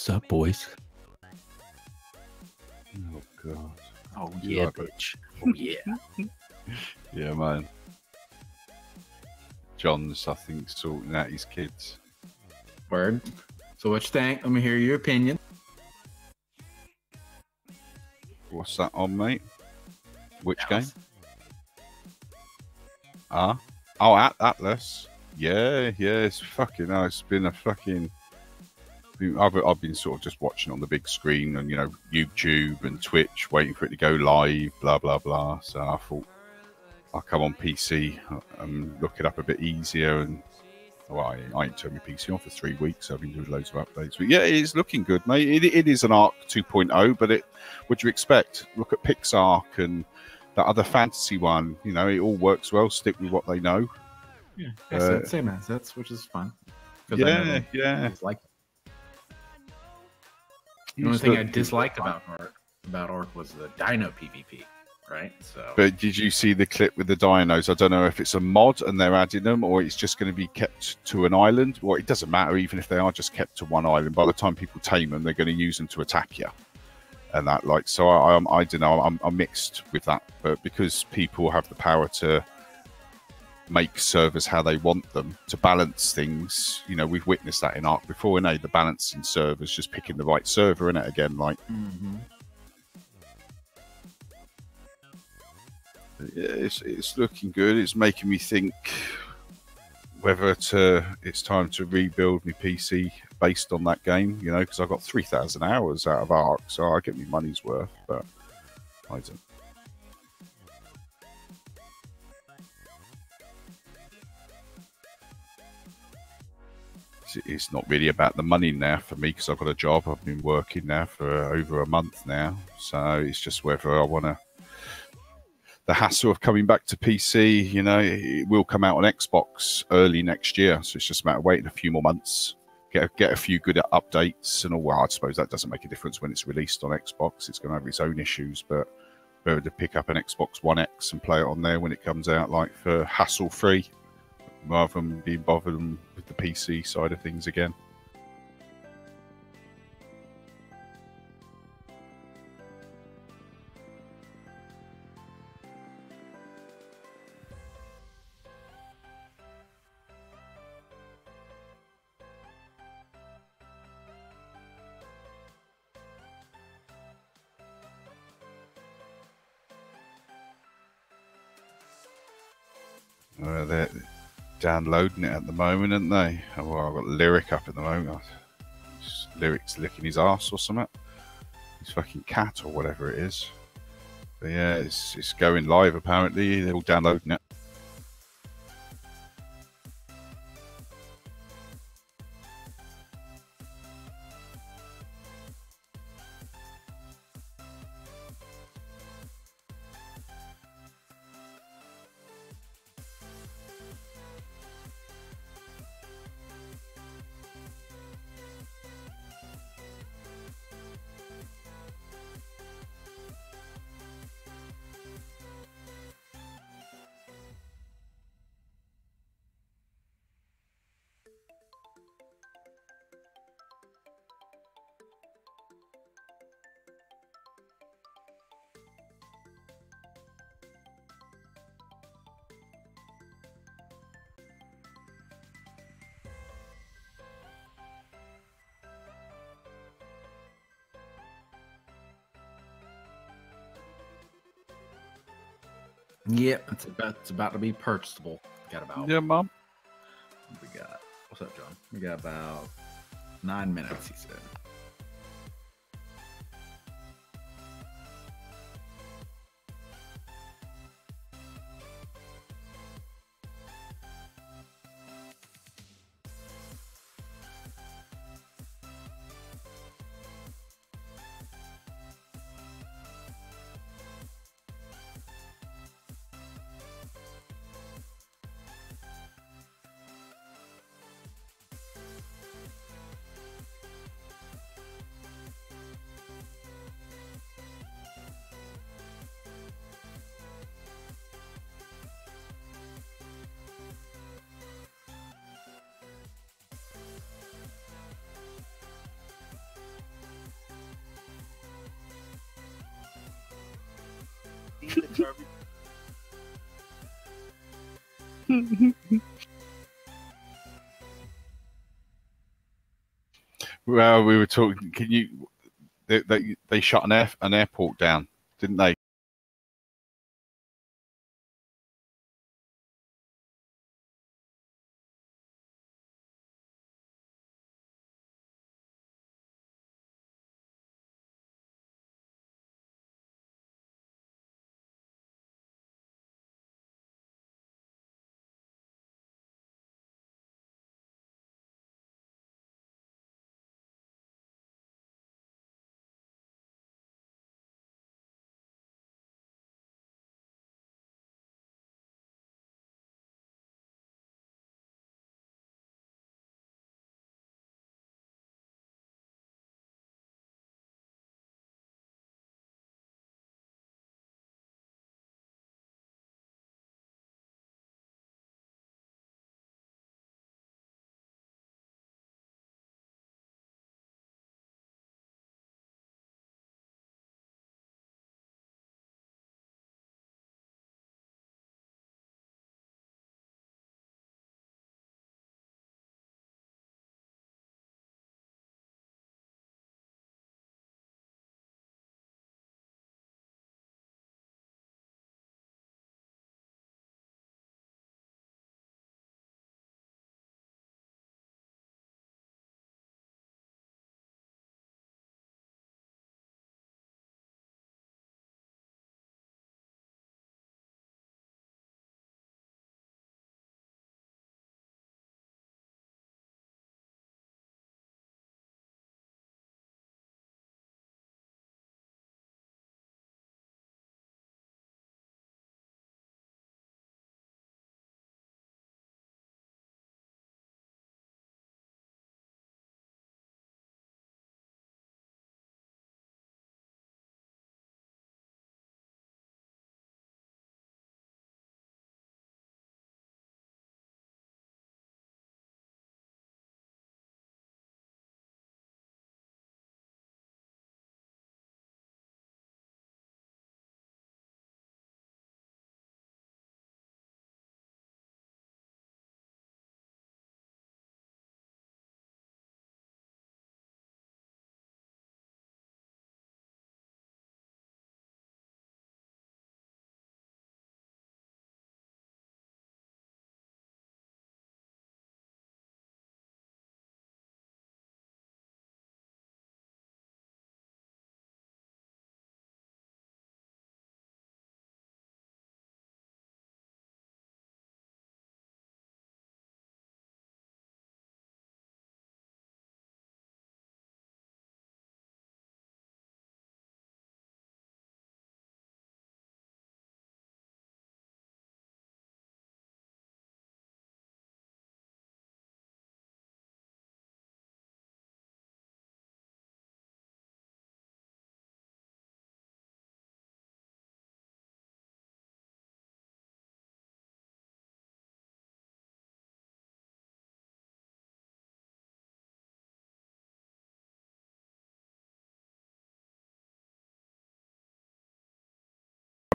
What's up, boys? Oh god. Oh yeah, bitch. Oh yeah. Yeah, man. John's, I think, sorting out his kids. Word. So what you think? Let me hear your opinion. What's that on, mate? Which game? Ah? Oh, Atlas. Yeah, it's fucking. It's been a fucking. I've been sort of just watching on the big screen and, you know, YouTube and Twitch, waiting for it to go live, blah blah blah. So I thought I'll come on PC and look it up a bit easier. And well, I ain't turned my PC on for 3 weeks. So I've been doing loads of updates. But yeah, it's looking good, mate. It is an Arc 2.0, but what do you expect? Look at Pixark and that other fantasy one. You know, it all works well. Stick with what they know. Yeah, same assets, which is fun. Yeah. Like the only thing I disliked about Arc was the Dino PvP, right? So. But did you see the clip with the dinos? I don't know if it's a mod and they're adding them, or it's just going to be kept to an island. Well, it doesn't matter even if they are just kept to one island. By the time people tame them, they're going to use them to attack you, and that so I don't know. I'm mixed with that, but because people have the power to make servers how they want them to balance things, you know, we've witnessed that in Arc before, and the balancing servers, just picking the right server in it again, like. Yeah, it's looking good. It's making me think whether it's time to rebuild my PC based on that game, you know, because I got 3,000 hours out of Arc, so I get my money's worth, but I don't. It's not really about the money now for me because I've got a job. I've been working now for over a month now, so it's just whether I want to. The hassle of coming back to PC, you know, it will come out on Xbox early next year, so it's just a matter of waiting a few more months, get a few good updates and all. Well, I suppose that doesn't make a difference when it's released on Xbox. It's going to have its own issues, but better to pick up an Xbox One X and play it on there when it comes out, like for hassle-free, rather than being bothered with the PC side of things again. They're downloading it at the moment, aren't they? Oh, well, I've got Lyric up at the moment. Lyric's licking his arse or something. His fucking cat or whatever it is. But yeah, it's going live apparently. They're all downloading it. Yep, it's about to be purchasable. Got about. Yeah, Mom. We got. What's up, John? We got about 9 minutes. He said. Well, we were talking. Can you? They shut an airport down, didn't they?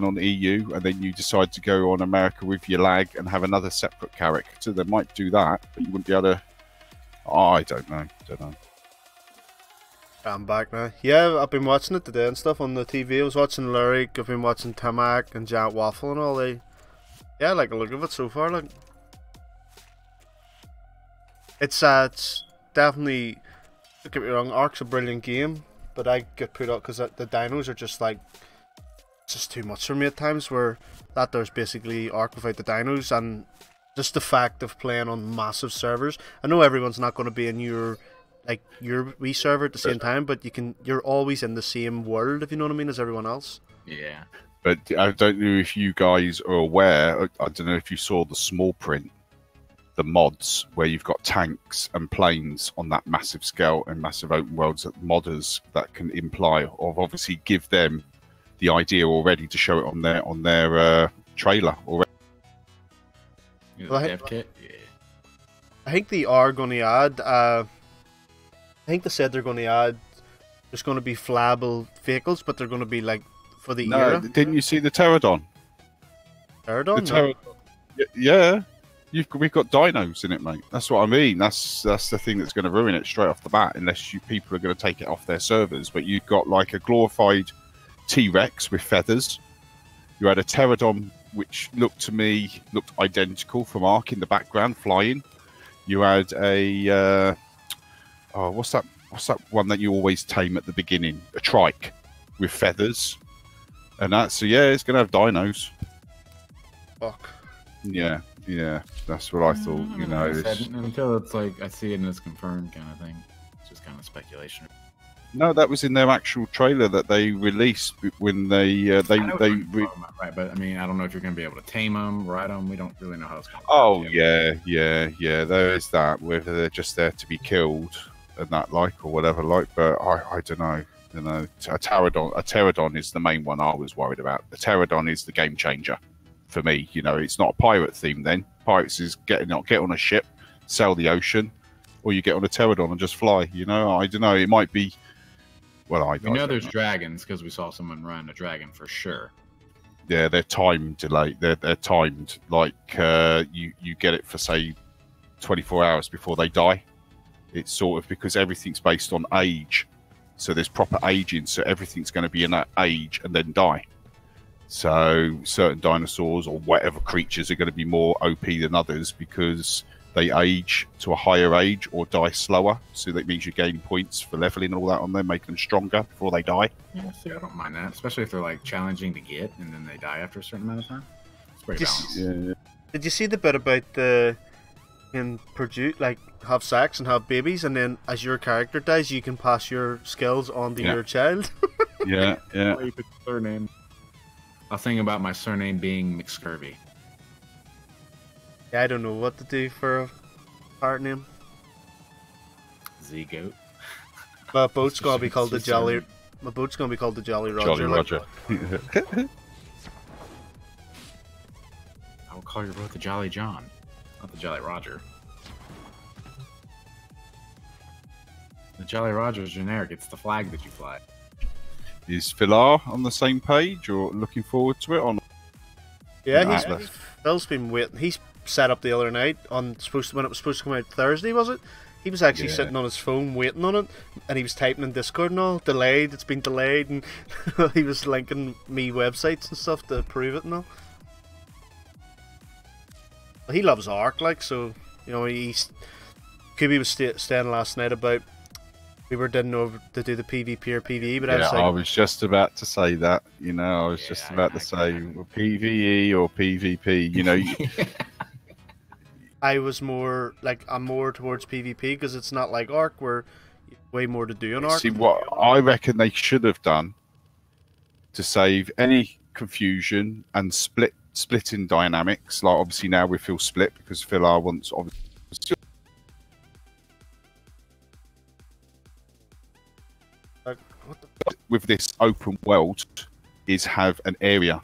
On EU, and then you decide to go on America with your lag and have another separate character. They might do that, but you wouldn't be able to. Oh, I don't know. I'm back now. Yeah, I've been watching it today and stuff on the TV. I was watching Lyric, I've been watching Tamak and Giant Waffle and all. Yeah, I like the look of it so far. Like, it's definitely. Don't get me wrong, Ark's a brilliant game, but I get put up because the dinos are just like. Just too much for me at times, where that there's basically Ark without the dinos, and just the fact of playing on massive servers. I know everyone's not going to be in your wee server at the same time, but you're always in the same world, if you know what I mean, as everyone else. Yeah. But I don't know if you guys are aware. I don't know if you saw the small print, the mods where you've got tanks and planes on that massive scale and massive open worlds. That modders that can imply or obviously give them the idea already to show it on their trailer already. Well, Dev kit? Yeah. I think they are going to add. I think they said they're going to add. There's going to be flyable vehicles, but they're going to be like for the No, era. didn't you see the Pterodon? Pterodon? The No. Yeah, we've got dinos in it, mate. That's what I mean. That's the thing that's going to ruin it straight off the bat, unless people are going to take it off their servers. But you've got like a glorified T-Rex with feathers. You had a Pterodon, which looked identical from Ark in the background, flying. You had a what's that one that you always tame at the beginning? A trike with feathers, and that. So yeah, it's going to have dinos. Fuck. Yeah, that's what I thought. You know, until it's like I see it and it's confirmed, kind of thing. It's just kind of speculation. no, that was in their actual trailer that they released when right. But I mean, I don't know if you're going to be able to tame them, ride them. We don't really know how it's going to. Oh yeah. There is that, whether they're just there to be killed and that, like, or whatever, like. But I don't know. You know, a pterodon is the main one I was worried about. The pterodon is the game changer for me. You know, it's not a pirate theme. Then pirates is get on a ship, sail the ocean, or you get on a pterodon and just fly. You know, I don't know. It might be. Well, we know there's dragons because we saw someone run a dragon for sure. Yeah, they're time delayed. They're timed. Like you get it for say 24 hours before they die. It's sort of because everything's based on age, so there's proper aging. So everything's going to be in that age and then die. So certain dinosaurs or whatever creatures are going to be more OP than others because they age to a higher age or die slower. So that means you gain points for leveling and all that on them, making them stronger before they die. Yeah, see, I don't mind that, especially if they're like challenging to get and then they die after a certain amount of time. It's pretty balanced. Yeah. Did you see the bit about the produce, like have sex and have babies, and then as your character dies, you can pass your skills on to your child? Yeah. Surname. I was thinking about my surname being McScurvy. Yeah, I don't know what to do for a part name. Z-Goat. My boat's gonna be called the Jolly. My boat's gonna be called the Jolly Roger. Jolly Roger. I will call your boat the Jolly John, not the Jolly Roger. The Jolly Roger is generic. It's the flag that you fly. Is Philar on the same page or looking forward to it? On Yeah, Phil's been waiting. He's set up the other night when it was supposed to come out Thursday, was it? He was actually sitting on his phone waiting on it, and he was typing in Discord and all, delayed, it's been delayed, and he was linking me websites and stuff to prove it and all. Well, he loves Ark, like, so, you know, Kubi was saying last night about we didn't know to do the PvP or PvE, but I was just about to say that. You know, I was just about to say PvE or PvP. You know, I was more like I'm more towards PvP because it's not like Ark where you have way more to do in Ark. See, what I reckon they should have done to save any confusion and splitting dynamics. Like obviously now we feel split because Philar wants obviously. With this open world is have an area.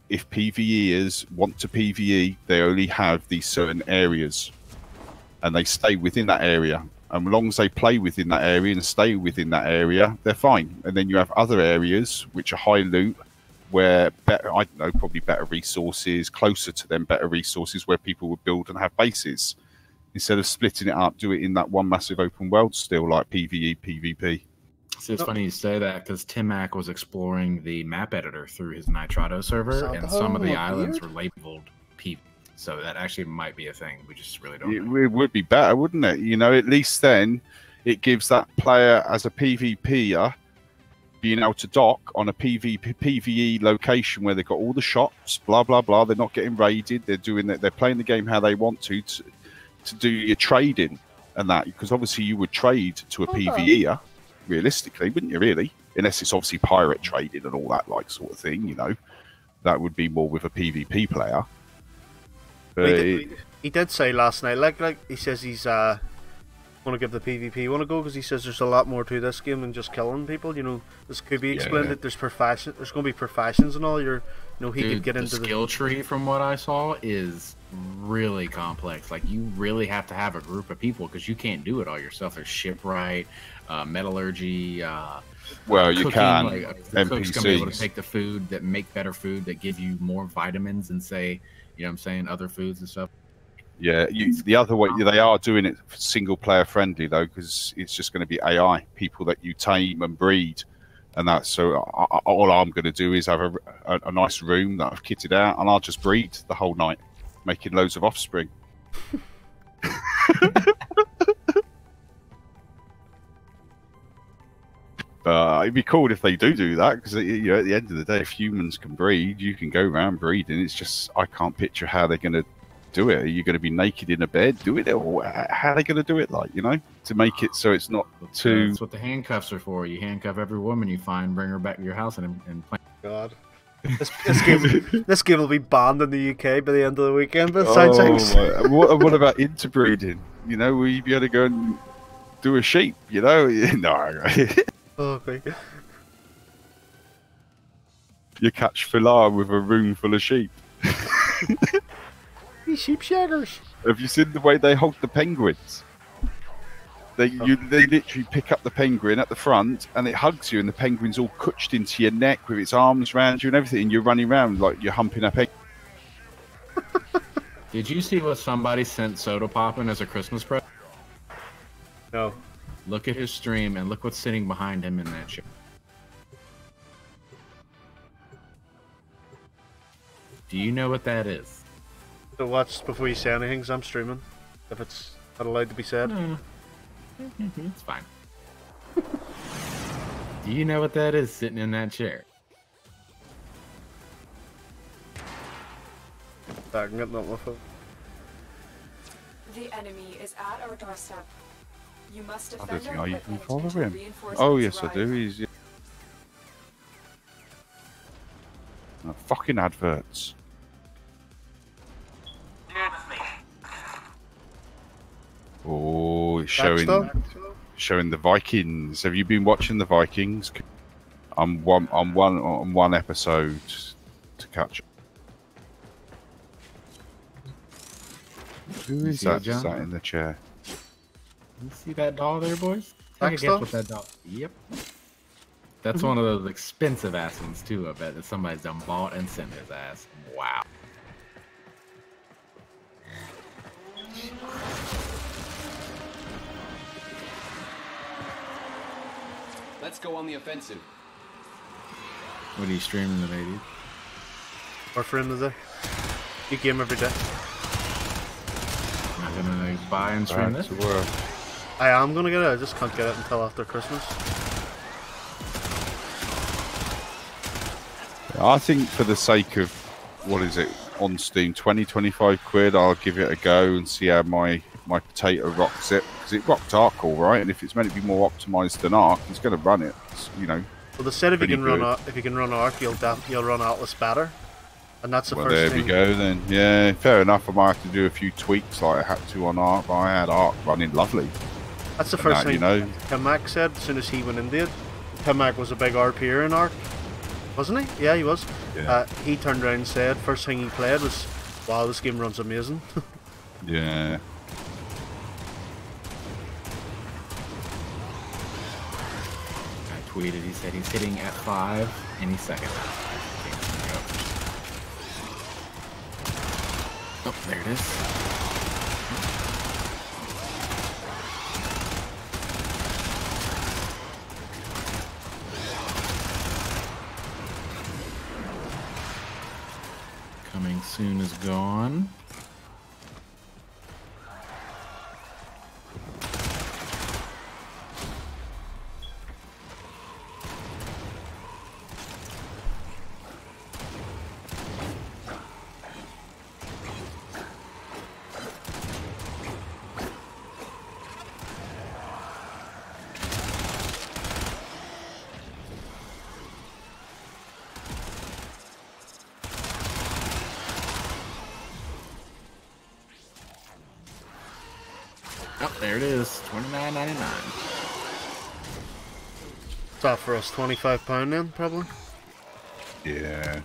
If PvEers want to PvE, they only have these certain areas and they stay within that area. And as long as they play within that area and stay within that area, they're fine. And then you have other areas which are high loot where probably better resources, closer to them, better resources where people would build and have bases. Instead of splitting it up, do it in that one massive open world still, like PvE, PvP. See, it's funny you say that because Tim Mack was exploring the map editor through his Nitrado server, and some of the islands were labeled PvP. So that actually might be a thing. We just really don't know. It would be better, wouldn't it? You know, at least then it gives that player as a PvPer being able to dock on a PvE location where they've got all the shops, blah, blah, blah. They're not getting raided. They're doing that. They're playing the game how they want to do your trading and that. Because obviously you would trade to a PvEer. Realistically, wouldn't you really? Unless it's obviously pirate trading and all that like sort of thing, you know. That would be more with a PvP player. But he did say last night, like he says he's want to give the PvP one a go, because he says there's a lot more to this game than just killing people. You know, this could be explained that there's profession. There's going to be professions and all. He could get into the skill tree. From what I saw, is really complex. Like, you really have to have a group of people, because you can't do it all yourself. There's shipwright, metallurgy. Well, you cooking, can. Like, the cook's gonna be able to take the food that make better food, that give you more vitamins, and say, you know what I'm saying, other foods and stuff. Yeah, the other way, they are doing it single player friendly though, because it's just going to be AI people that you tame and breed, and that's so. All I'm going to do is have a nice room that I've kitted out, and I'll just breed the whole night, making loads of offspring. It'd be cool if they do that, because at the end of the day, if humans can breed, you can go around breeding. It's just I can't picture how they're going to do it. Are you going to be naked in a bed doing it, or how are they going to do it? Like, to make it so it's not too. That's what the handcuffs are for. You handcuff every woman you find, bring her back to your house, and play. God, this game will be banned in the UK by the end of the weekend. But sounds like... what about interbreeding? Will you be able to go and do a sheep? No. Oh, okay. You catch filar with a room full of sheep. These sheep shaggers. Have you seen the way they hold the penguins? They literally pick up the penguin at the front, and it hugs you, and the penguin's all clutched into your neck with its arms around you and everything, and you're running around like you're humping a penguin. Did you see what somebody sent Soda Poppin' as a Christmas present? No. Look at his stream and look what's sitting behind him in that chair. Do you know what that is? So watch before you say anything, because I'm streaming. If it's not allowed to be said. It's fine. Do you know what that is sitting in that chair? I can get that on my phone. The enemy is at our doorstep. You must I don't defend think our I even equipment follow until him. reinforcements Oh, yes, I arrive. do. He's fucking adverts. Oh, it's showing the Vikings. Have you been watching the Vikings? I'm one episode to catch up. Who is that sat in the chair? You see that doll there, boys? Back I guess with that doll. Yep. That's one of those expensive ass ones too, I bet, that somebody's done bought and sent his ass. Wow. Let's go on the offensive. What are you streaming today, dude? Warframe today. You game every day. Not gonna buy and stream this? I am gonna get it, I just can't get it until after Christmas. I think for the sake of, what is it, on Steam, 20-25 quid, I'll give it a go and see how my potato rocks it. Because it rocked Arc all right, and if it's meant to be more optimised than Arc, it's going to run it, Well, they said if you can good. run Arc, you'll run Atlas better. And that's the first there thing. we go then. Yeah, fair enough. I might have to do a few tweaks like I had to on Arc, but I had Arc running lovely. That's the first thing Tim Mac said as soon as he went into it. Tim Mac was a big RPer in Arc, wasn't he? Yeah, he was. Yeah. He turned around and said first thing he played was, wow, this game runs amazing. Yeah. I tweeted, he said he's hitting at 5 any second. Oh, there it is. Coming soon is gone. Oh, there it is. $29.99. Is that for us £25 then, probably? Yeah.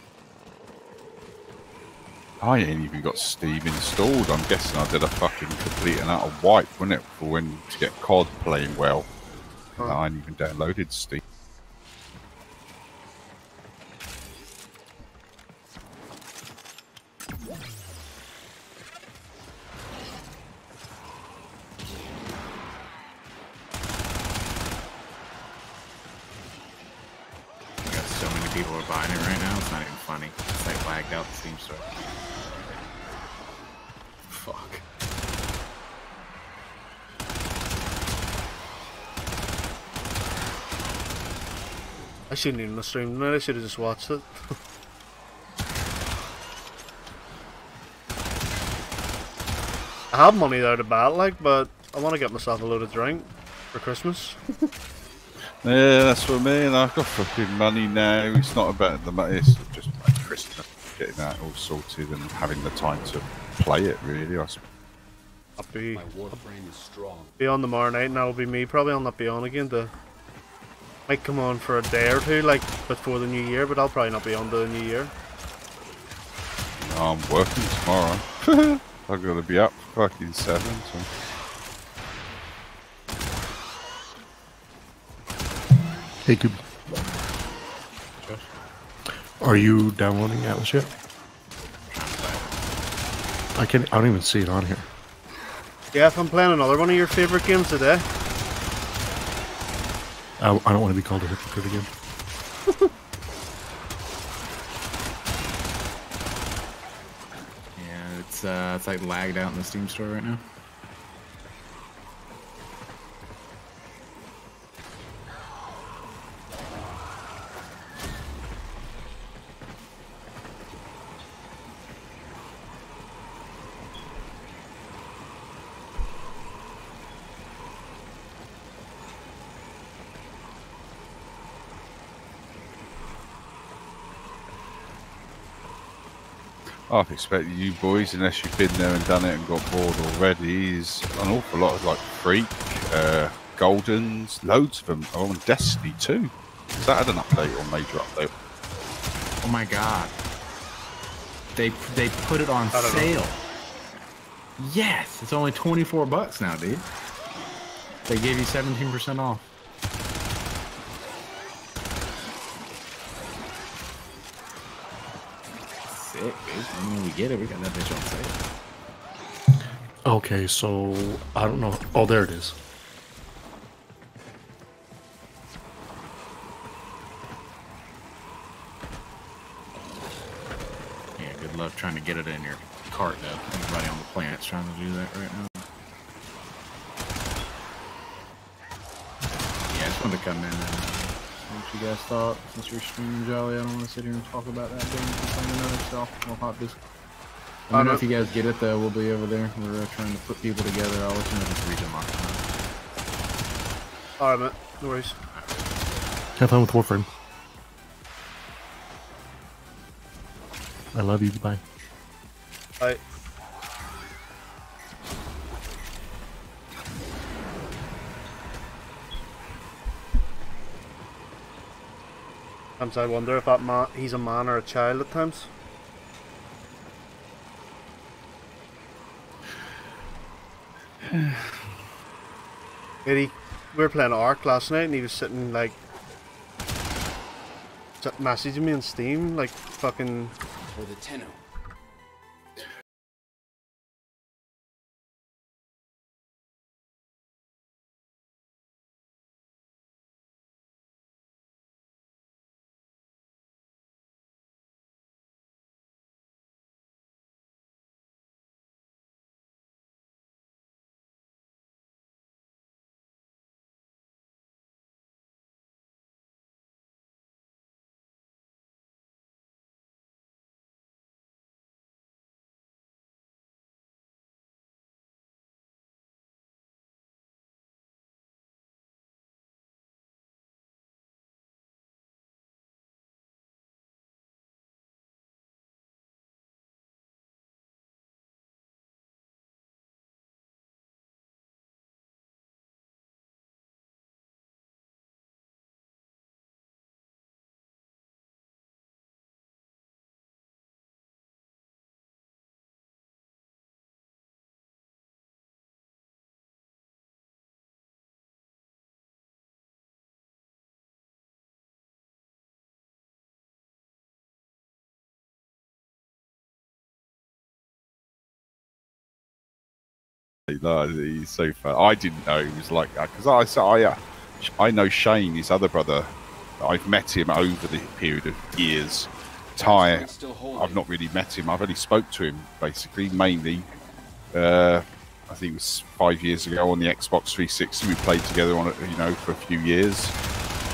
I ain't even got Steam installed. I'm guessing I did a fucking complete and utter wipe, wasn't it, for when to get COD playing well. I ain't even downloaded Steam. People are buying it right now. It's not even funny. It's like lagged out the Steam store. Fuck. I shouldn't even have streamed tonight. I should have just watched it. I have money there to bat, like, but I want to get myself a load of drink for Christmas. Yeah, that's what I mean. I've got fucking money now. It's not about the money. It's just like Christmas, getting that all sorted and having the time to play it. Really, I suppose. I'll be My Warframe is strong. be on tomorrow night, and that'll be me. Probably I'll not be on again. Might come on for a day or two, like before the new year, but I'll probably not be on the new year. I'm working tomorrow. I've got to be up fucking 7. So. Hey, Goob. Are you downloading Atlas yet? I don't even see it on here. Yeah, if I'm playing another one of your favorite games today. I don't want to be called a hypocrite again. Yeah, it's like lagged out in the Steam store right now. I've expected you boys, unless you've been there and done it and got bored already, is an awful lot of like Freak, Goldens, loads of them are on Destiny too. Has that had an update or major update? Oh my god. They put it on sale. Yes, it's only $24 now, dude. They gave you 17% off. Sick, dude. When we get it, we got that bitch on sale. Okay, so I don't know. Oh, there it is. Yeah, good luck trying to get it in your cart, though. Everybody on the planet's trying to do that right now. Yeah, I just wanted to come in and see what you guys thought. Since you're streaming Jolly, I don't want to sit here and talk about that game and something another stuff. We'll hop this. I don't know if you guys get it, though. We'll be over there. We're trying to put people together. I'll let you know if it's region locked. Alright, mate. No worries. Have fun with Warframe. I love you. Bye. Bye. Sometimes I wonder if he's a man or a child at times. We were playing Ark last night and he was sitting like messaging me on Steam like fucking For the Tenno. Like, he's so fun. I didn't know he was like that because I know Shane, his other brother. I've met him over the period of years. Ty, I've not really met him. I've only spoke to him basically, mainly. I think it was 5 years ago on the Xbox 360. We played together on it, you know, for a few years,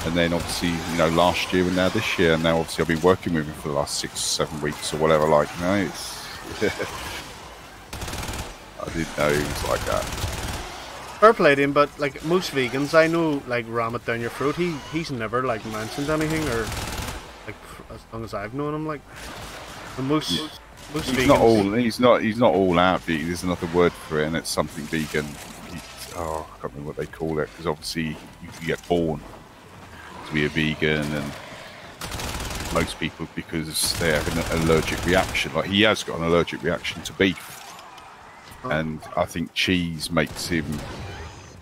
and then obviously, you know, last year and now this year, and now obviously I've been working with him for the last 6 or 7 weeks or whatever. Like, you know, it's I didn't know he was like that. Fair play to him, but like most vegans I know, like ram it down your throat. He's never like mentioned anything, or like as long as I've known him, like most he's vegans. He's not all out vegan. There's another word for it, and it's something vegan. I can't remember what they call it, because obviously you get born to be a vegan, and most people, because they have an allergic reaction. Like, he has got an allergic reaction to beef. And I think cheese makes him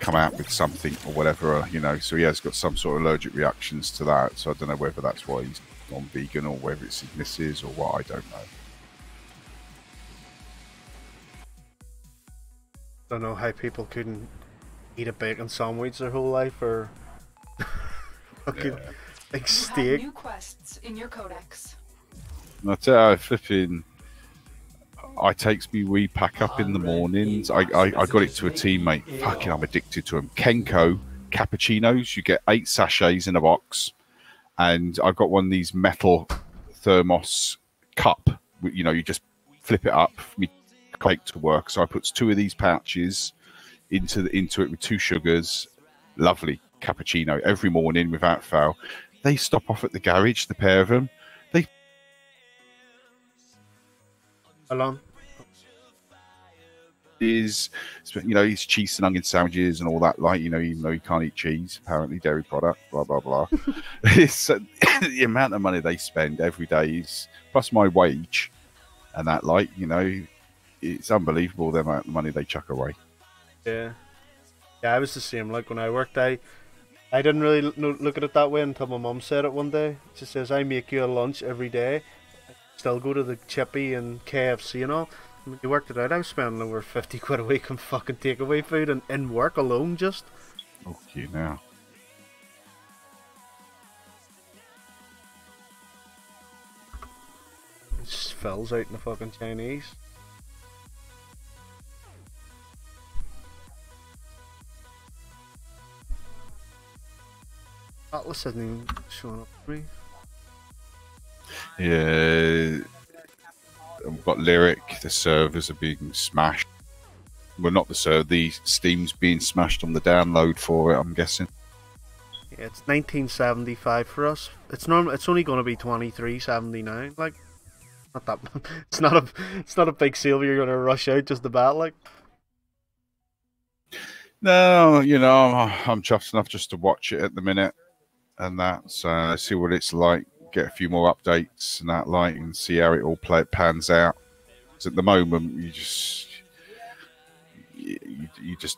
come out with something or whatever, you know, so he has got some sort of allergic reactions to that. So I don't know whether that's why he's non-vegan or whether it's his missus or what, I don't know. Don't know how people couldn't eat a bacon sandwich their whole life, or fucking like steak. New quests in your codex. I tell you, flipping... I takes me wee pack up in the mornings. I got it to a teammate. Fucking, I'm addicted to them. Kenko cappuccinos. You get 8 sachets in a box, and I've got one of these metal thermos cup. You know, you just flip it up for me to take to work. So I put 2 of these pouches into it with 2 sugars. Lovely cappuccino every morning without fail. They stop off at the garage, the pair of them. Alone. Is, you know, he's cheese and onion sandwiches and all that, like, you know, even though he can't eat cheese, apparently dairy product, blah blah blah. It's the amount of money they spend every day is plus my wage, and that, like, you know, it's unbelievable the amount of money they chuck away. Yeah, I was the same. Like when I worked, I didn't really look at it that way until my mum said it one day. She says, "I make you a lunch every day. Still go to the Chippy and KFC and all." When you worked it out, I was spending over 50 quid a week on fucking takeaway food and in work alone, just. Okay, now. It just fills out in the fucking Chinese. Atlas isn't even showing up for me. Yeah, we've got Lyric. The servers are being smashed. Well, not the server. The Steam's being smashed on the download for it, I'm guessing. Yeah, it's 1975 for us. It's normal. It's only going to be 23.79. Like, not that. It's not a big sale. You're going to rush out just about, like. No, you know, I'm chuffed enough just to watch it at the minute, and that. So see what it's like. Get a few more updates and that, like, and see how it all pans out. Because at the moment, you just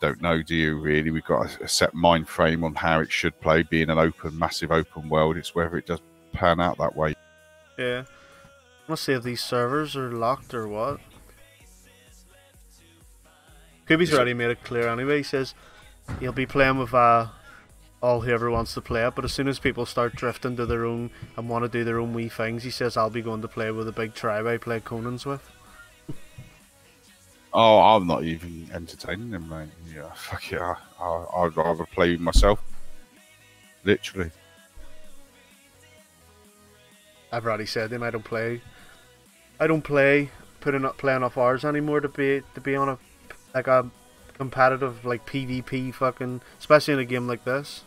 don't know, do you? Really, we've got a set mind frame on how it should play, being an open, massive open world. It's whether it does pan out that way. Yeah, I must see if these servers are locked or what. Kubi's already made it clear anyway. He says he'll be playing with all whoever wants to play it, but as soon as people start drifting to their own and want to do their own wee things, he says I'll be going to play with a big tribe I play Conan's with. Oh, I'm not even entertaining them, mate. Yeah, fuck it. I'd rather play with myself. Literally. I've already said to him I don't play playing enough hours anymore to be on a competitive, like, PvP fucking, especially in a game like this.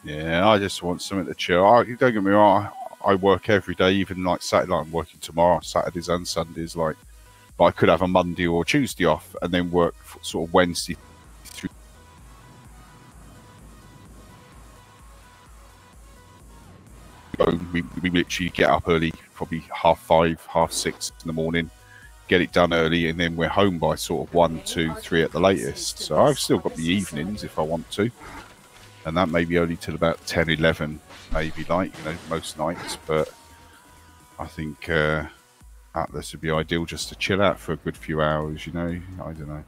Yeah, I just want something to chill. Don't get me wrong, I work every day, even like Saturday. Like, I'm working tomorrow, Saturdays and Sundays, like, but I could have a Monday or Tuesday off and then work sort of Wednesday through. We literally get up early, probably 5:30, 6:30 in the morning, get it done early, and then we're home by sort of 1, 2, 3 at the latest. So I've still got the evenings if I want to, and that may be only till about 10, 11, maybe, like, you know, most nights. But I think Atlas would be ideal just to chill out for a good few hours, you know. I don't know.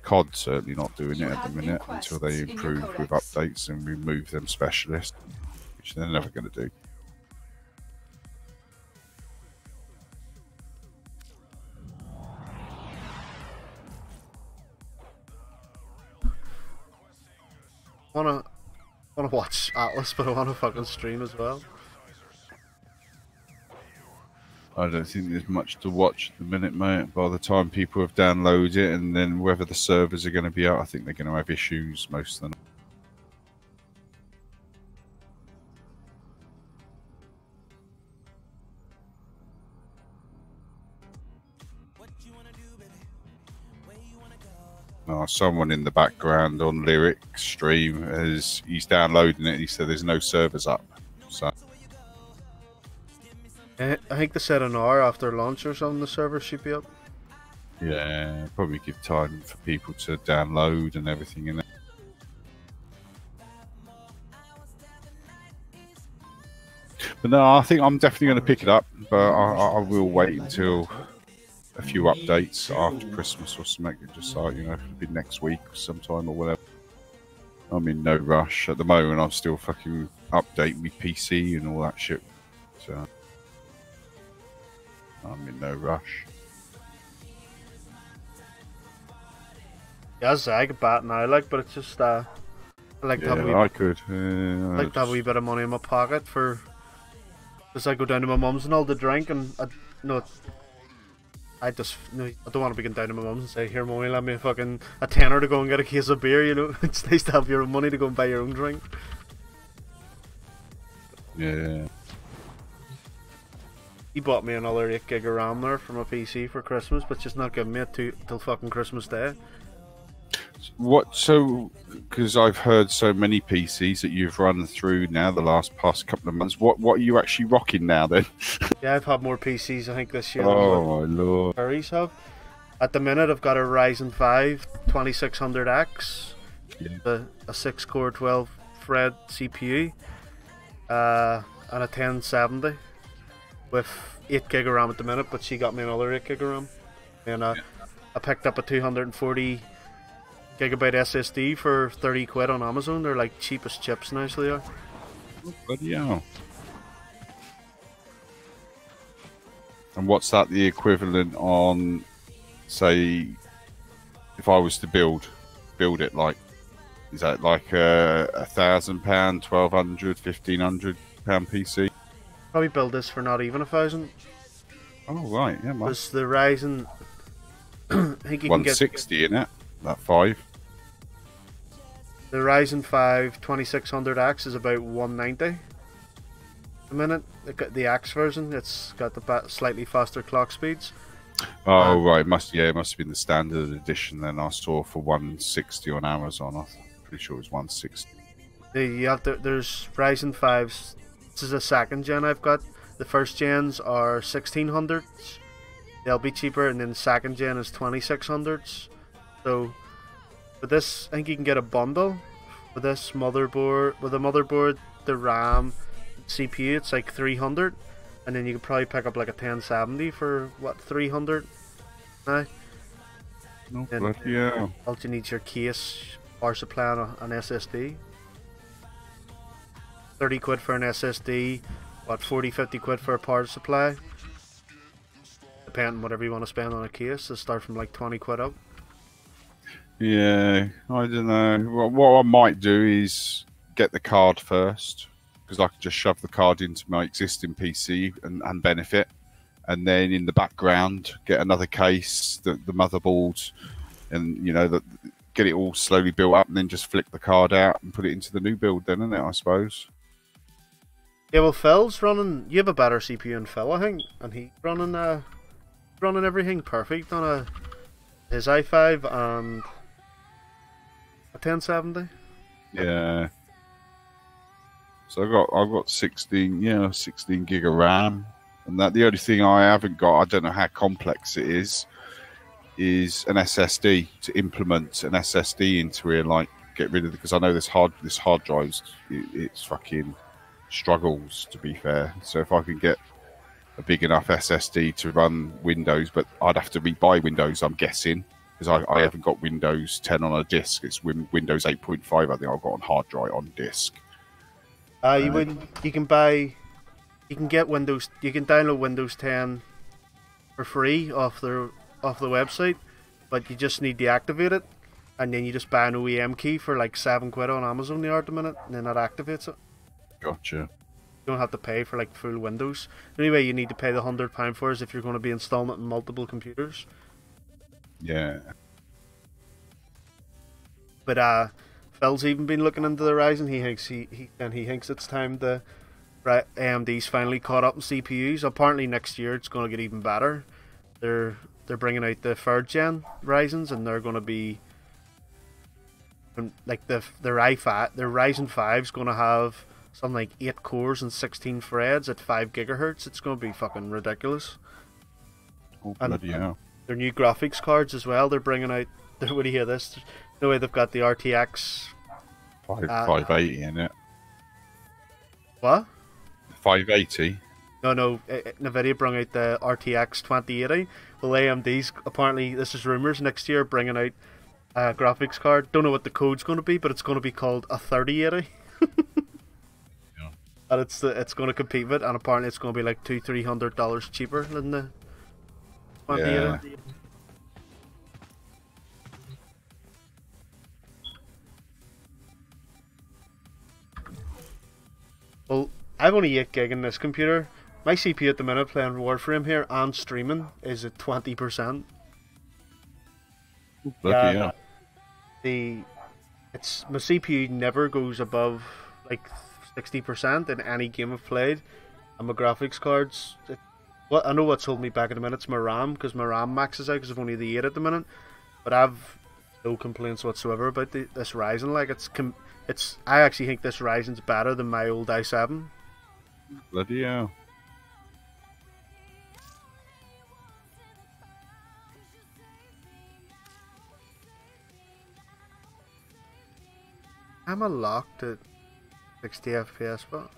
COD certainly not doing You it at have the new minute until they quests in your improve with codex. updates and remove them specialists, which they're never going to do. Wanna watch Atlas, but I wanna fucking stream as well. I don't think there's much to watch at the minute, mate. By the time people have downloaded it, and then whether the servers are going to be out, I think they're going to have issues, most of them. Oh, someone in the background on Lyric stream he's downloading it. He said there's no servers up, so. I think they said an hour after launch or something the server should be up. Yeah, probably give time for people to download and everything in it. But no, I think I'm definitely going to pick it up, but I will wait until a few updates after Christmas or something. Just like, you know, it'll be next week sometime or whatever. I'm in no rush. At the moment, I'm still fucking updating my PC and all that shit. So I'm in no rush. Yeah, I could bat now, like, but it's just I like to have a wee, I could. like to have a wee bit of money in my pocket for, because I go down to my mum's and all to drink, and I don't want to be going down to my mum's and say, here, mommy, let me a tenner to go and get a case of beer. You know, it's nice to have your money to go and buy your own drink. Yeah. He bought me another 8 gig of RAM there for my PC for Christmas, but just not giving me it till fucking Christmas Day. What, so, because I've heard so many PCs that you've run through now the past couple of months, what are you actually rocking now then? Yeah, I've had more PCs I think this year Oh than my lord. Curry's have. At the minute I've got a Ryzen 5 2600X, Yeah. a 6-core 12-thread CPU, and a 1070 with 8 gig of RAM at the minute, but she got me another 8 gig of RAM. And I picked up a 240 gigabyte SSD for 30 quid on Amazon. They're like cheapest chips now, so they are. Oh, bloody hell. And what's that the equivalent on, say, if I was to build it, like, is that like a £1,000, £1,200, £1,500 PC? Probably build this for not even 1,000. Oh right, yeah, man. Because the Ryzen, I think you can get 160 in it. That 5. the Ryzen 5 2600X is about 190 a minute. The X version, it's got the slightly faster clock speeds. Oh right, it must have been the standard edition. Then I saw for 160 on Amazon. I'm pretty sure it was 160. There's Ryzen 5s. This is a second gen I've got. The first gens are 1600s. They'll be cheaper, and then the second gen is 2600s. So, with this, I think you can get a bundle with this motherboard. With the motherboard, the RAM, CPU, it's like 300, and then you could probably pick up like a 1070 for what, 300 now. No, And bloody yeah. all you need is your case, power supply, and an SSD. 30 quid for an SSD, what, 40-50 quid for a power supply. Depending on whatever you want to spend on a case, they start from like 20 quid up. Yeah, I don't know. What I might do is get the card first, because I can just shove the card into my existing PC and benefit, and then in the background get another case, the motherboard, and you know get it all slowly built up, and then just flick the card out and put it into the new build. Then, isn't it? I suppose. Yeah, well, Phil's running. You have a better CPU than Phil, I think, and he's running everything perfect on his i5 and a 1070. Yeah. So I've got 16 gig of RAM, and that the only thing I haven't got, I don't know how complex it is an SSD to implement an SSD into it, like get rid of it, because I know this hard drives it's fucking struggles, to be fair. So if I can get a big enough SSD to run Windows, but I'd have to rebuy Windows, I'm guessing, because I haven't got Windows 10 on a disk. It's Windows 8.5. I think I've got on hard drive on disk. You can buy, you can get Windows, you can download Windows 10 for free off the website, but you just need to activate it, and then you just buy an OEM key for like £7 on Amazon the at the minute, and then that activates it. Gotcha. You don't have to pay for like full Windows. The only way you need to pay the £100 for is if you're going to be installing it on multiple computers. Yeah. But Phil's even been looking into the Ryzen. He thinks it's time the AMD's finally caught up in CPUs. Apparently next year it's going to get even better. They're bringing out the 3rd gen Ryzens, and they're going to be like the Ryzen 5's going to have something like 8 cores and 16 threads at 5 GHz. It's going to be fucking ridiculous. Oh, bloody hell. Their new graphics cards as well. They're bringing out. What do you hear this? No way, they've got the RTX 580 in it. What? 580. No. Nvidia brought out the RTX 2080. Well, AMD's apparently, this is rumors, next year bringing out a graphics card. Don't know what the code's going to be, but it's going to be called a 3080. Yeah. And it's going to compete with it, and apparently it's going to be like $200-300 cheaper than the 2080. Yeah. Well, I've only 8 gig in this computer. My CPU at the minute playing Warframe here and streaming is at 20%. Bloody hell. My CPU never goes above like 60% in any game I've played, and my graphics cards. I know what's holding me back at the minute. It's my RAM, because my RAM maxes out because I've only the 8 at the minute. But I've no complaints whatsoever about this Ryzen. Like I actually think this Ryzen's better than my old i7. Bloody hell. I'm locked at 60 FPS, but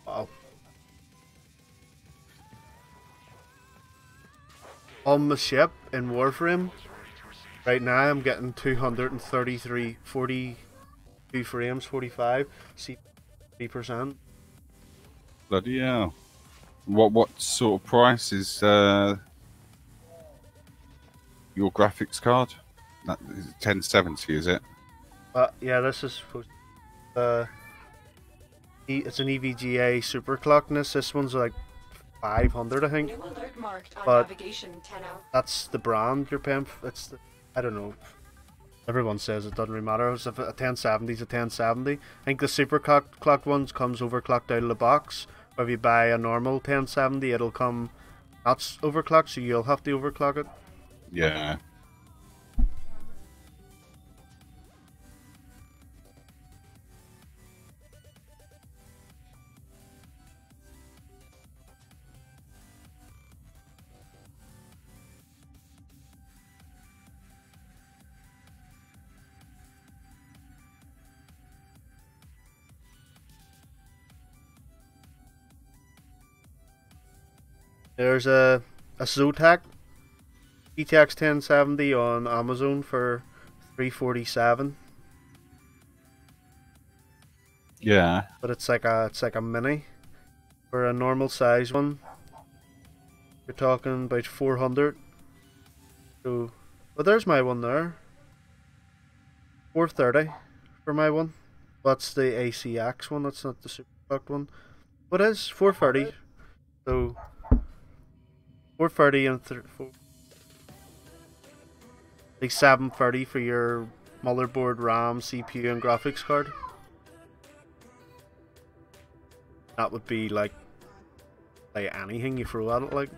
wow. On the ship in Warframe, right now I'm getting 42 frames, 45, 60%. Bloody hell. What sort of price is your graphics card? That is 1070, is it? Yeah, this is supposed it's an EVGA superclockness. This one's like 500, I think. New alert marked on But navigation, Tenno. that's the brand you're paying. I don't know. Everyone says it doesn't really matter. If a 1070 is a 1070. I think the superclocked ones comes overclocked out of the box. Or if you buy a normal 1070, it'll come that's overclocked, so you'll have to overclock it. Yeah. There's a Zotac GTX 1070 on Amazon for $347, Yeah. but it's like a mini. For a normal size one, you're talking about 400. So, well, there's my one there. 430 for my one. That's the ACX one. That's not the superclocked one. What is 430? So 430 and like 730 for your motherboard, RAM, CPU, and graphics card. That would be like anything you throw at it, like.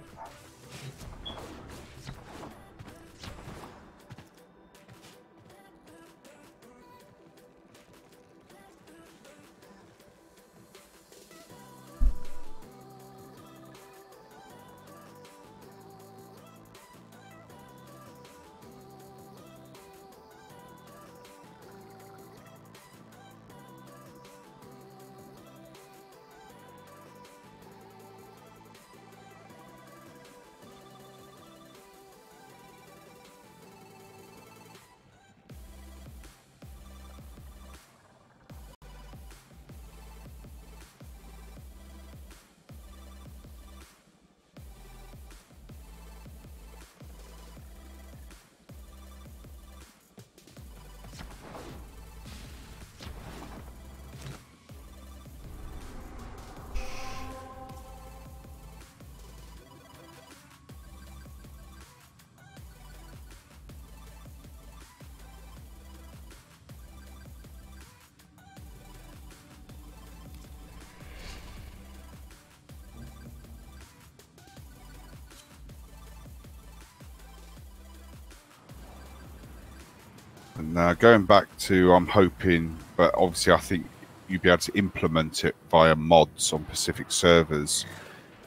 And going back to, I'm hoping, but obviously I think you'd be able to implement it via mods on Pacific servers,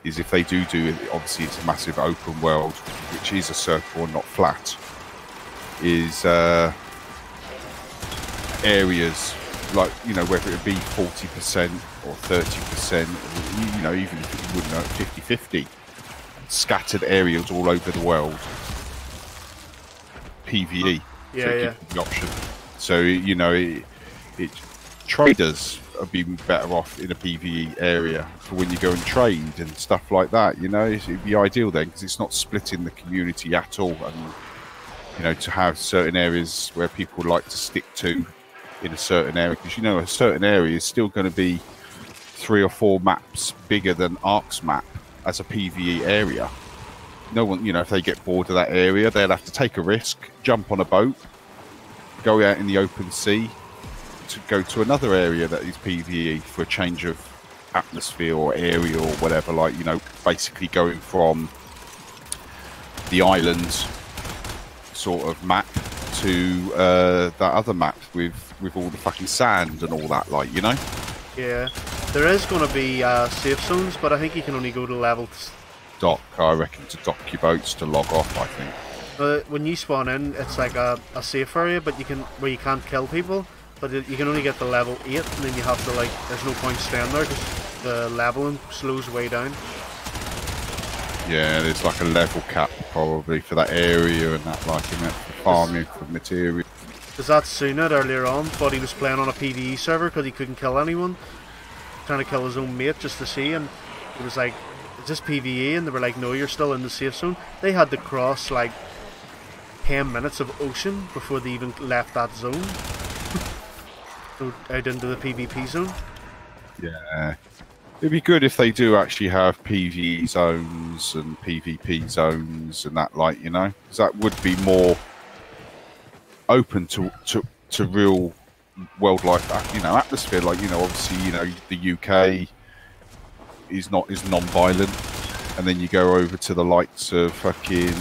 is if they do it, obviously it's a massive open world, which is a circle and not flat, is areas like, you know, whether it be 40% or 30%, you know, even if you wouldn't know, 50-50, scattered areas all over the world. PvE. Yeah, so it gives you the option. So, you know, traders are being better off in a PvE area for when you go and trade and stuff like that. You know, it'd be ideal then, because it's not splitting the community at all. And, you know, to have certain areas where people like to stick to in a certain area, because, you know, a certain area is still going to be 3 or 4 maps bigger than Ark's map as a PvE area. No one, you know, if they get bored of that area, they'll have to take a risk, jump on a boat, go out in the open sea to go to another area that is PvE for a change of atmosphere or area or whatever, like, you know, basically going from the island sort of map to that other map with all the fucking sand and all that, like, you know? Yeah. There is going to be safe zones, but I think you can only go to level... Dock, I reckon, to dock your boats to log off, I think. When you spawn in, it's like a safe area, but where you can't kill people, but you can only get to level 8, and then you have to, like, there's no point staying there because the leveling slows way down. Yeah, there's like a level cap probably for that area and that, like, in that farming for material. Because that Sunit earlier on thought he was playing on a PvE server because he couldn't kill anyone, trying to kill his own mate just to see, and he was like, is this PvE? And they were like, no, you're still in the safe zone. They had to cross like 10 minutes of ocean before they even left that zone. Out into the PvP zone. Yeah, it'd be good if they do actually have PvE zones and PvP zones and that, like, you know, because that would be more open to real world life, you know, atmosphere. Like, you know, obviously, you know, the UK is non-violent, and then you go over to the likes of fucking,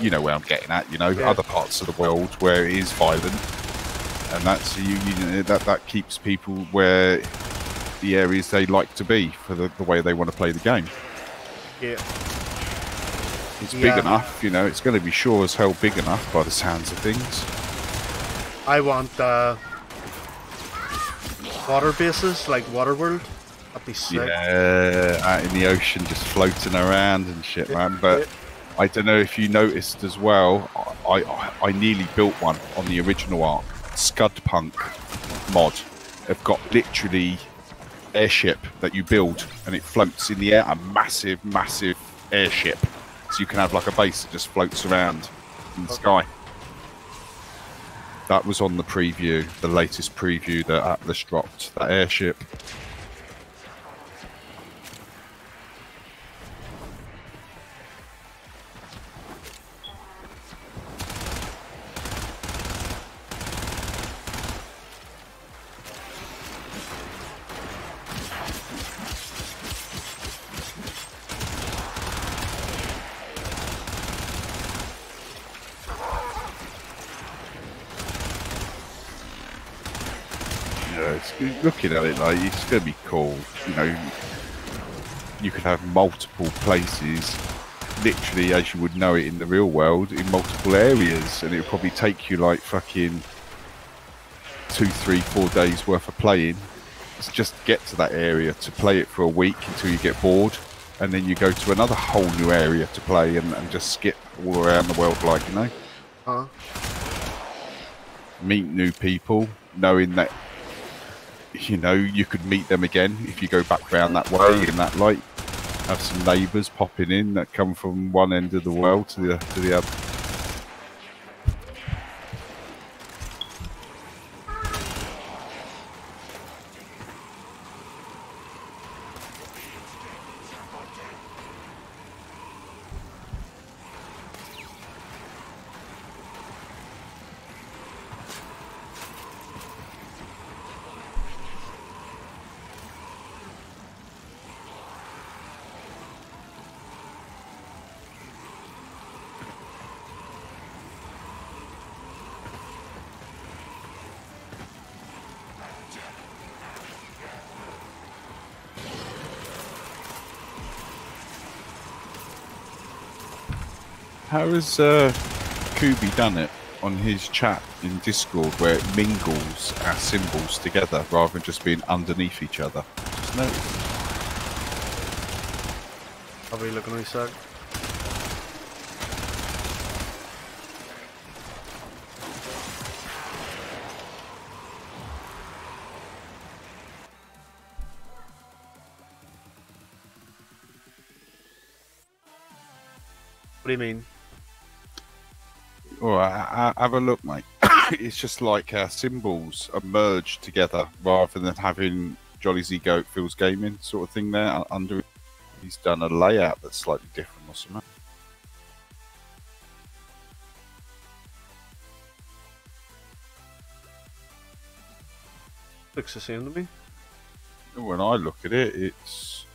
you know where I'm getting at, you know, yeah. Other parts of the world where it is violent, and that's you know, that keeps people where the areas they like to be for the way they want to play the game. Yeah, it's big enough, you know, it's going to be sure as hell big enough by the sounds of things. I want water bases like Waterworld. That'd be sick. Yeah, out in the ocean just floating around and shit, man. But I don't know if you noticed as well, I nearly built one on the original Ark. Scudpunk mod have got literally airship that you build and it floats in the air, a massive airship, so you can have like a base that just floats around in the sky. That was on the preview, the latest preview that Atlas dropped, that airship. Looking at it, like, it's going to be cool. You know, you could have multiple places, literally as you would know it in the real world, in multiple areas, and it would probably take you like fucking 2, 3, 4 days worth of playing to just get to that area, to play it for a week until you get bored, and then you go to another whole new area to play and just skip all around the world, like, you know. Meet new people, knowing that, you know, you could meet them again if you go back round that way in that light. Have some neighbours popping in that come from one end of the world to the other. How has Kubi done it on his chat in Discord where it mingles our symbols together rather than just being underneath each other? Just noticed. I'll be looking at a sec. What do you mean? All right, have a look, mate. It's just like our symbols are merged together rather than having Jolly Z Goat Feels Gaming sort of thing there under it. He's done a layout that's slightly different or something. Looks the same to me. When I look at it, it's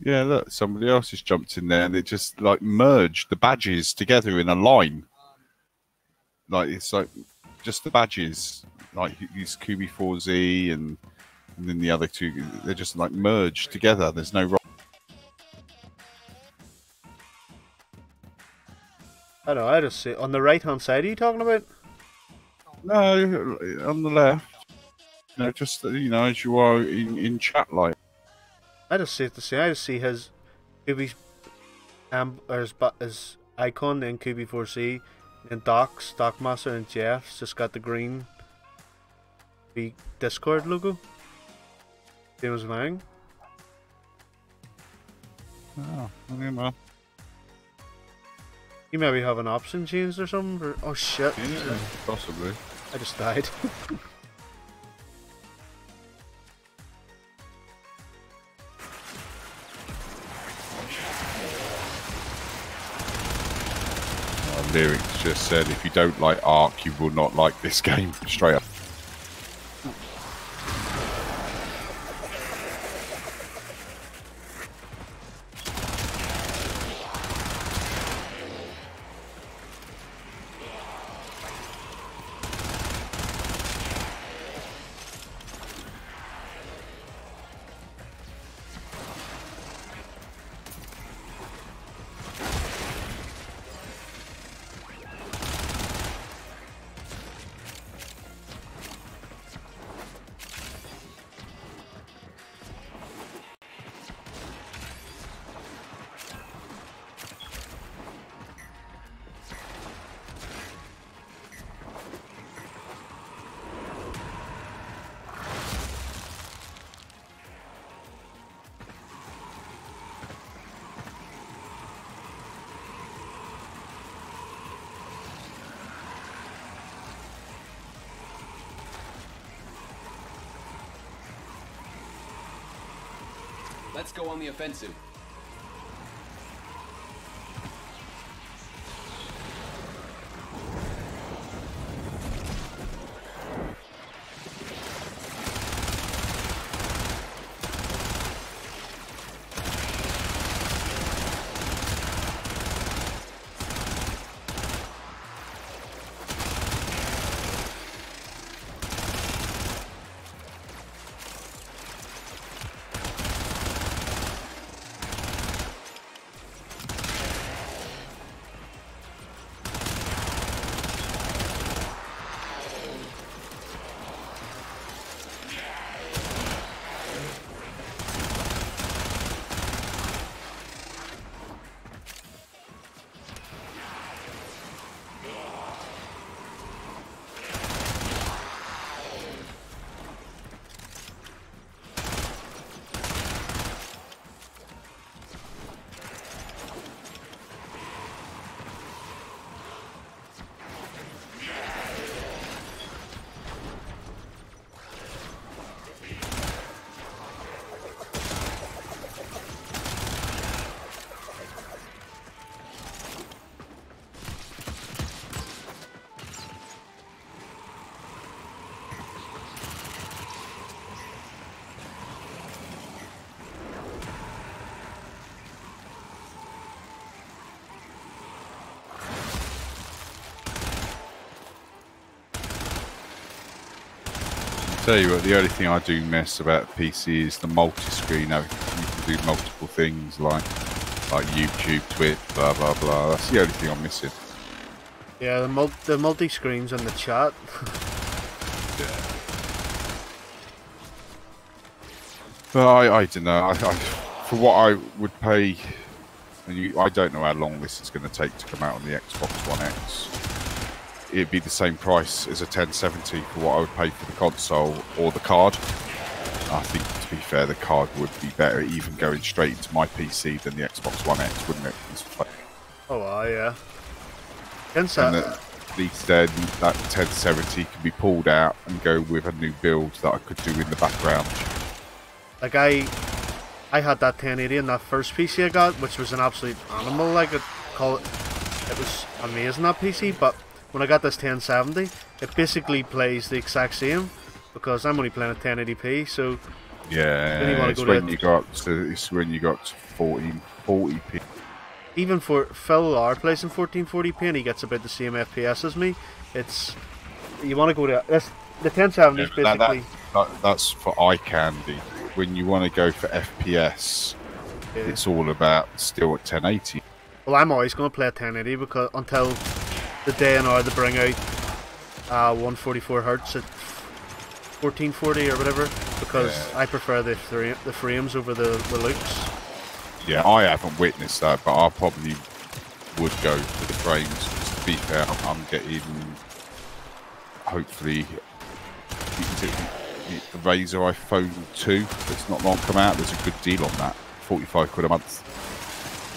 yeah, look, somebody else has jumped in there and it just like merged the badges together in a line. Like it's like just the badges, like use QB4Z and then the other two, they're just like merged together. There's no wrong. I don't know, I just see on the right hand side. Are you talking about? No, on the left. No, just as you are in chat, like. I just see it the same. I just see his QB or his icon in QB4C, and Doc's, Stockmaster, and Jeff's just got the green Discord logo. Same as mine. Oh, okay, well. You maybe have an option changed or something. Or, oh shit! Yeah, possibly. I just died. Lyrics just said, if you don't like Ark, you will not like this game. Straight up. Let's go on the offensive. Tell you what, the only thing I do miss about PC is the multi-screen. You can do multiple things like YouTube, Twitch, blah blah blah. That's the only thing I'm missing. Yeah, the multi-screens and the chat. Yeah. But I don't know. For what I would pay, and I don't know how long this is going to take to come out on the Xbox One X. It'd be the same price as a 1070 for what I would pay for the console or the card. I think, to be fair, the card would be better even going straight into my PC than the Xbox One X, wouldn't it? Oh, yeah. And at least then that 1070 can be pulled out and go with a new build that I could do in the background. Like I had that 1080 in that first PC I got, which was an absolute animal. Like I'd call it. It was amazing, that PC. But when I got this 1070, it basically plays the exact same because I'm only playing at 1080p. So yeah, it's when you got to 1440p. Even for Phil R plays in 1440p and he gets about the same FPS as me. It's you want to go to this. The 1070 is basically that's for eye candy. When you want to go for FPS, it's all about still at 1080. Well, I'm always going to play at 1080 because until the day and hour they bring out 144 hertz at 1440 or whatever, because I prefer the frames over the looks. Yeah, I haven't witnessed that, but I probably would go for the frames. Because to be fair, I'm getting hopefully the Razer iPhone 2 that's not long come out. There's a good deal on that, 45 quid a month.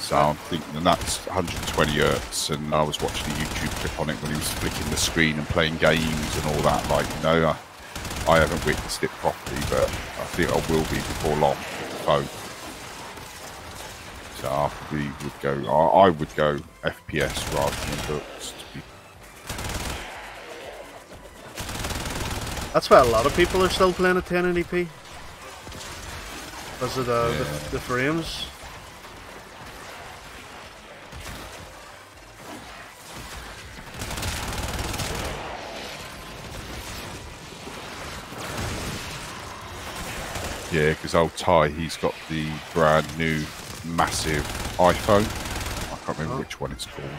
So I'm thinking that's 120 hertz, and I was watching a YouTube clip on it when he was flicking the screen and playing games and all that. Like, you know, I haven't witnessed it properly, but I think I will be before long with the phone. So I would go FPS rather than books. That's why a lot of people are still playing at 1080p because of the frames. Yeah, because old Ty, he's got the brand new massive iPhone. I can't remember which one it's called.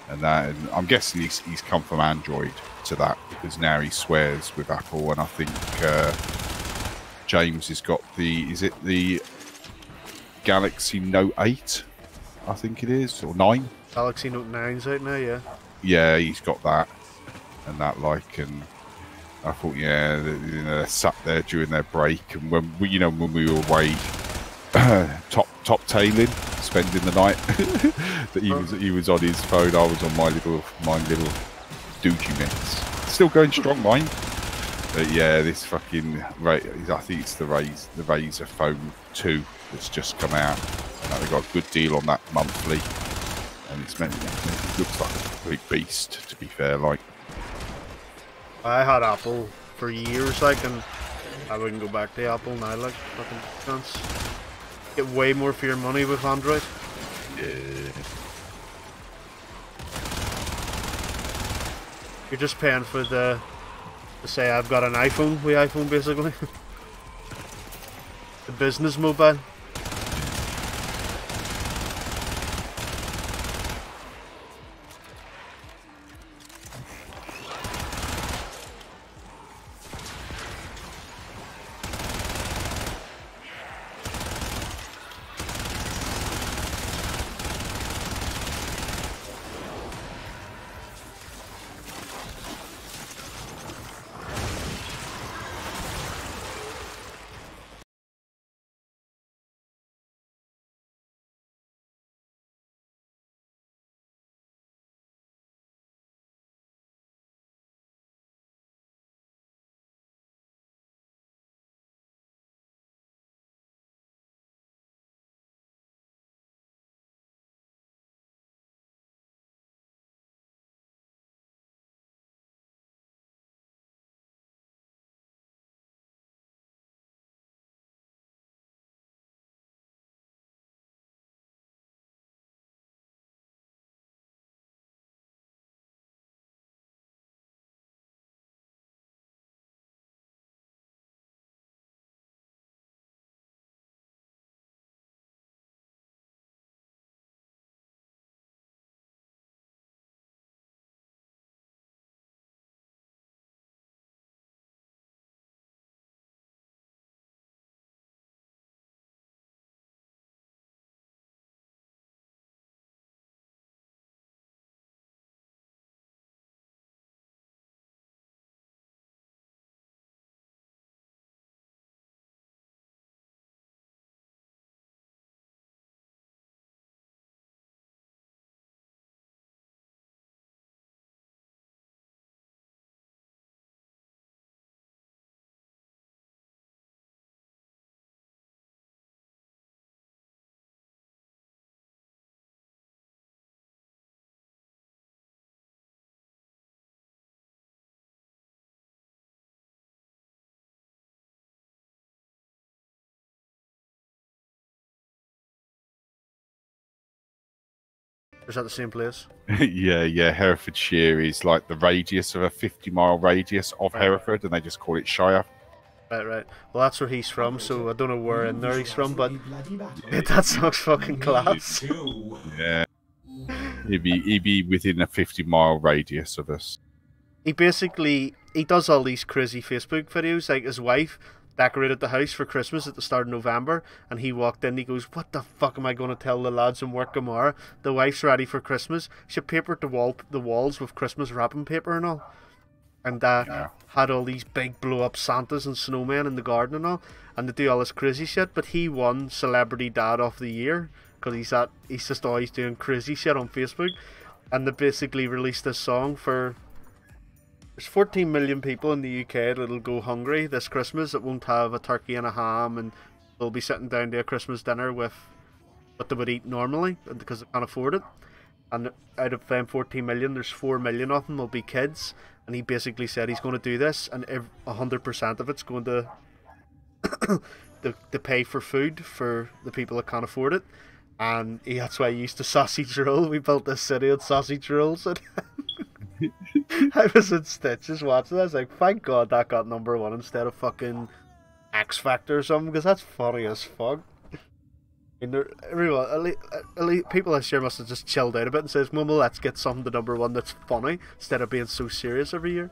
And I'm guessing he's come from Android to that because now he swears with Apple. And I think James has got is it the Galaxy Note 8? I think it is, or 9. Galaxy Note 9's out now, yeah. Yeah, he's got that, and that and I thought, yeah, they sat there during their break, and when we were away, top tailing, spending the night. That he was on his phone. I was on my little doogie mix. Still going strong, mine. But yeah, this fucking I think it's the Razer Phone 2 that's just come out. They got a good deal on that monthly, and it looks like a complete beast. To be fair, like I had Apple for years, and I wouldn't go back to Apple now. Fucking chance. Get way more for your money with Android. Yeah. You're just paying for to say I've got an iPhone, basically. The business mobile. is that the same place? Yeah. Herefordshire is like the radius of a 50-mile radius of Hereford, and they just call it Shire. Right. Well, that's where he's from, so I don't know where in there he's from, but that sounds fucking class. Yeah. He'd be within a 50-mile radius of us. He does all these crazy Facebook videos. Like, his wife decorated the house for Christmas at the start of November, and he walked in, he goes, what the fuck am I going to tell the lads in work tomorrow? The wife's ready for Christmas. She papered the walls with Christmas wrapping paper and all. And had all these big blow-up Santas and snowmen in the garden and all, and they do all this crazy shit. But he won Celebrity Dad of the Year because he's just always doing crazy shit on Facebook. And they basically released this song for... There's 14 million people in the UK that'll go hungry this Christmas that won't have a turkey and a ham, and they'll be sitting down to a Christmas dinner with what they would eat normally because they can't afford it. And out of them 14 million, there's 4 million of them will be kids. And he basically said he's going to do this, and 100% of it's going to pay for food for the people that can't afford it. And that's why he used to sausage roll. We built this city on sausage rolls. And I was in stitches watching that. I was like, thank God that got #1 instead of fucking X Factor or something, because that's funny as fuck. Everyone, people this year must have just chilled out a bit and says, Mumble, let's get something to #1 that's funny instead of being so serious every year.